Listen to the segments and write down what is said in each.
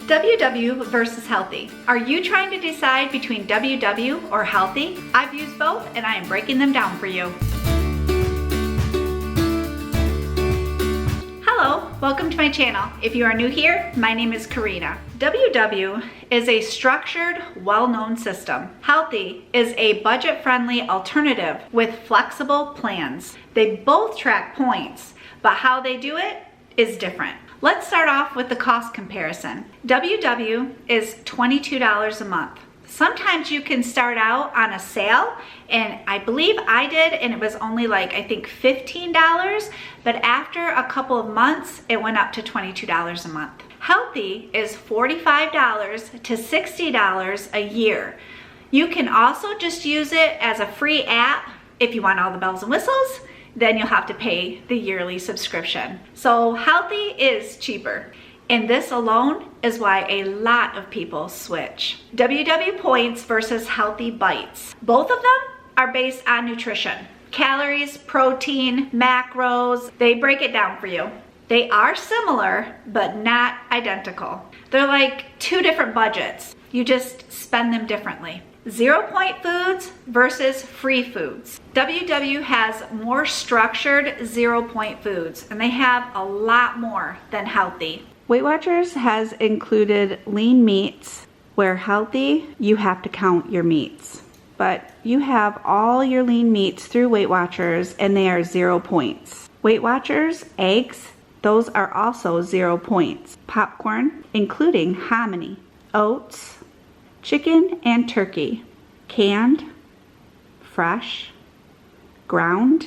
WW versus Healthi. Are you trying to decide between WW or Healthi? I've used both and I am breaking them down for you. Hello, welcome to my channel. If you are new here, my name is Corinna. WW is a structured, well-known system. Healthi is a budget-friendly alternative with flexible plans. They both track points, but how they do it is different. Let's start off with the cost comparison. WW is $22 a month. Sometimes you can start out on a sale, and I believe I did, and it was only like, I think $15, but after a couple of months, it went up to $22 a month. Healthi is $45 to $60 a year. You can also just use it as a free app if you want all the bells and whistles. Then you'll have to pay the yearly subscription. So Healthi is cheaper. And this alone is why a lot of people switch. WW points versus Healthi bites. Both of them are based on nutrition. Calories, protein, macros, they break it down for you. They are similar, but not identical. They're like two different budgets. You just spend them differently. 0-point foods versus free foods. WW has more structured 0-point foods, and they have a lot more than Healthi. Weight Watchers has included lean meats, where Healthi, you have to count your meats. But you have all your lean meats through Weight Watchers, and they are 0 points. Weight Watchers, eggs, those are also 0 points. Popcorn, including hominy, oats, chicken and turkey, canned, fresh, ground,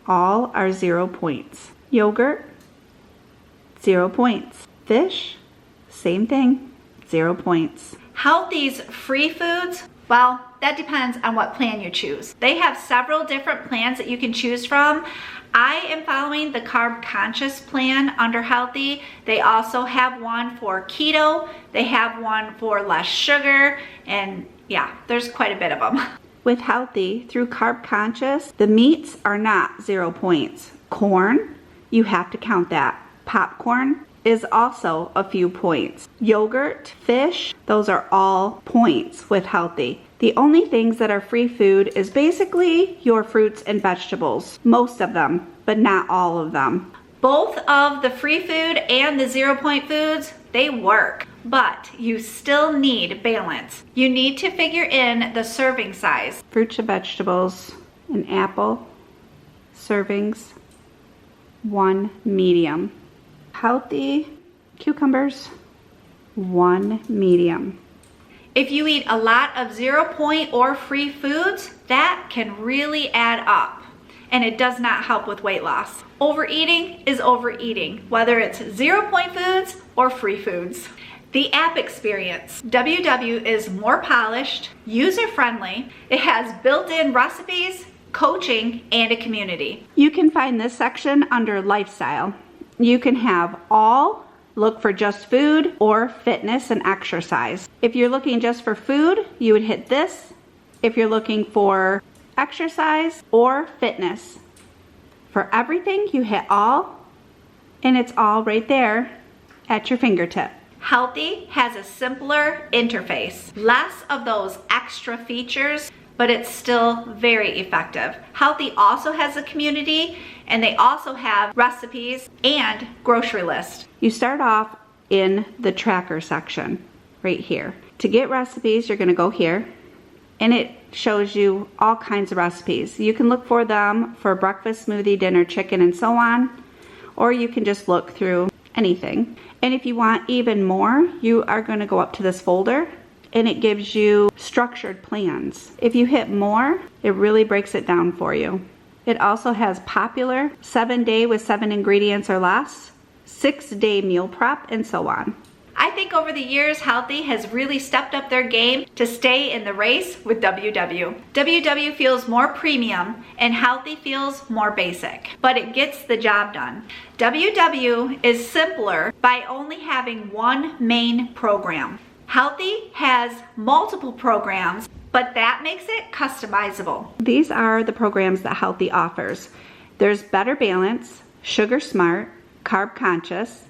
all are 0 points. Yogurt, 0 points. Fish, same thing, 0 points. Healthi's free foods, well, that depends on what plan you choose. They have several different plans that you can choose from. I am following the carb conscious plan under Healthi. They also have one for keto. They have one for less sugar, and yeah, there's quite a bit of them. With Healthi, through carb conscious, the meats are not 0 points. Corn, you have to count that. Popcorn is also a few points. Yogurt, fish, those are all points with Healthi. The only things that are free food is basically your fruits and vegetables. Most of them, but not all of them. Both of the free food and the 0-point foods, they work, but you still need balance. You need to figure in the serving size. Fruits and vegetables, an apple, servings, 1 medium. Healthi, cucumbers, 1 medium. If you eat a lot of 0-point or free foods, that can really add up, and it does not help with weight loss. Overeating is overeating, whether it's 0-point foods or free foods. The app experience. WW is more polished, user-friendly. It has built-in recipes, coaching, and a community. You can find this section under lifestyle. You can have all, look for just food, or fitness and exercise. If you're looking just for food, you would hit this. If you're looking for exercise or fitness, for everything you hit all, and it's all right there at your fingertip. Healthi has a simpler interface, less of those extra features, but it's still very effective. Healthi also has a community, and they also have recipes and grocery list. You start off in the tracker section right here. To get recipes, you're gonna go here, and it shows you all kinds of recipes. You can look for them for breakfast, smoothie, dinner, chicken, and so on, or you can just look through anything. And if you want even more, you are gonna go up to this folder, and it gives you structured plans. If you hit more, it really breaks it down for you. It also has popular, 7-day with 7 ingredients or less, 6-day meal prep, and so on. I think over the years, Healthi has really stepped up their game to stay in the race with WW. WW feels more premium, and Healthi feels more basic, but it gets the job done. WW is simpler by only having one main program. Healthi has multiple programs, but that makes it customizable. These are the programs that Healthi offers. There's Better Balance, Sugar Smart, Carb Conscious,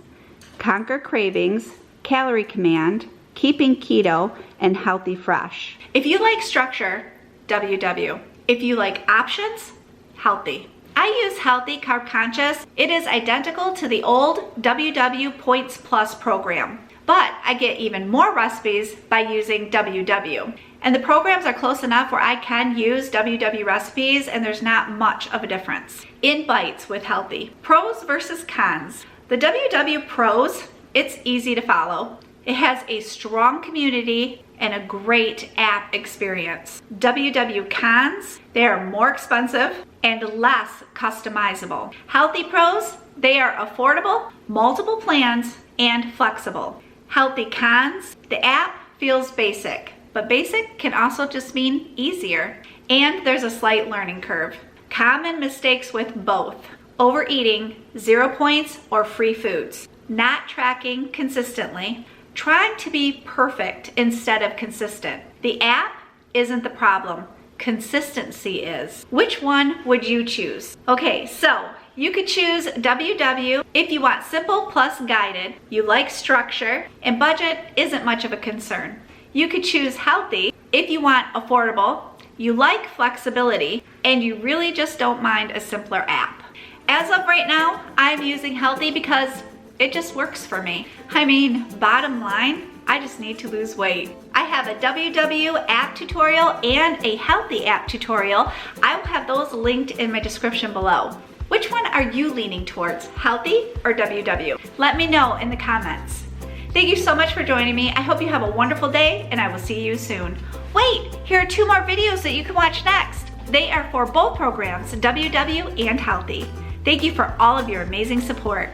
Conquer Cravings, Calorie Command, Keeping Keto, and Healthy Fresh. If you like structure, WW. If you like options, Healthi. I use Healthi Carb Conscious. It is identical to the old WW Points Plus program, but I get even more recipes by using WW. And the programs are close enough where I can use WW recipes and there's not much of a difference. In bites with Healthi. Pros versus cons. The WW Pros, it's easy to follow. It has a strong community and a great app experience. WW Cons, they are more expensive and less customizable. Healthi Pros, they are affordable, multiple plans, and flexible. Healthi Cons, the app feels basic, but basic can also just mean easier. And there's a slight learning curve. Common mistakes with both: overeating, 0 points, or free foods, not tracking consistently, trying to be perfect instead of consistent. The app isn't the problem, consistency is. Which one would you choose? Okay, so you could choose WW if you want simple plus guided, you like structure, and budget isn't much of a concern. You could choose Healthi if you want affordable, you like flexibility, and you really just don't mind a simpler app. As of right now, I'm using Healthi because it just works for me. I mean, bottom line, I just need to lose weight. I have a WW app tutorial and a Healthi app tutorial. I will have those linked in my description below. Which one are you leaning towards, Healthi or WW? Let me know in the comments. Thank you so much for joining me. I hope you have a wonderful day and I will see you soon. Wait, here are 2 more videos that you can watch next. They are for both programs, WW and Healthi. Thank you for all of your amazing support.